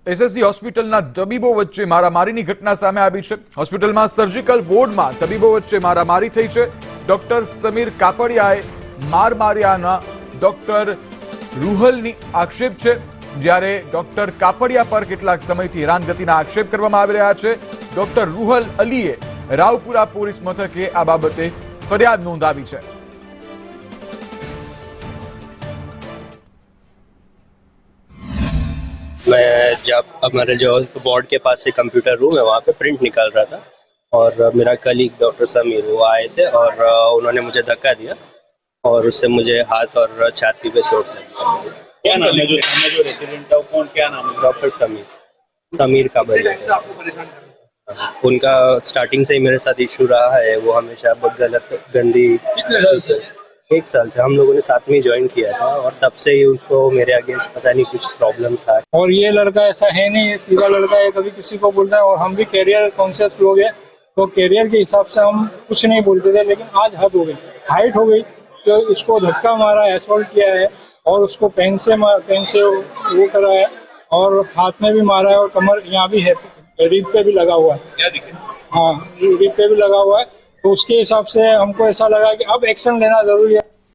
SSG હોસ્પિટલના તબીબો વચ્ચે મારામારીની ઘટના સામે આવી છે। હોસ્પિટલમાં સર્જિકલ વોર્ડમાં તબીબો વચ્ચે મારામારી થઈ છે। ડોક્ટર સમીર કાપડિયાએ માર માર્યાના ડોક્ટર રૂહલની આક્ષેપ છે, જ્યારે ડોક્ટર કાપડિયા પર કેટલાક સમયથી હેરાનગતિના આક્ષેપ કરવામાં આવી રહ્યા છે। ડોક્ટર રૂહલ અલીએ રાવપુરા પોલીસ મથકે આ બાબતે ફરિયાદ નોંધાવી છે। मैं जब हमारे जो वार्ड के पास से कंप्यूटर रूम है वहाँ पे प्रिंट निकाल रहा था और मेरा कलीग डॉक्टर समीर वो आए थे और उन्होंने मुझे धक्का दिया और उससे मुझे हाथ और छाती पे चोट लगी। क्या नाम है जो रेसिडेंट है कौन, क्या नाम है? डॉक्टर समीर काबरिया। उनका स्टार्टिंग से ही मेरे साथ इशू रहा है, वो हमेशा बहुत गलत गंदी। कितने साल से? 1 साल से हम लोगों ने साथ में ज्वाइन किया था और तब से ही उसको मेरे अगेंस्ट पता नहीं कुछ प्रॉब्लम था। और ये लड़का ऐसा है नहीं, ये सीधा लड़का है, कभी किसी को बोलता है। और हम भी कैरियर कॉन्शियस लोग हैं, तो कैरियर के हिसाब से हम कुछ नहीं बोलते थे, लेकिन आज हद हो गई, हाइट हो गई। तो उसको धक्का मारा, असॉल्ट किया है और उसको पेन से वो करा है और हाथ में भी मारा है और कमर यहाँ भी है, रीढ़ पे भी लगा हुआ है। हाँ, रीढ़ पे भी लगा हुआ है। तो उसके हिसाब से हमको ऐसा लगा कि अब एक्शन लेना जरूरी है।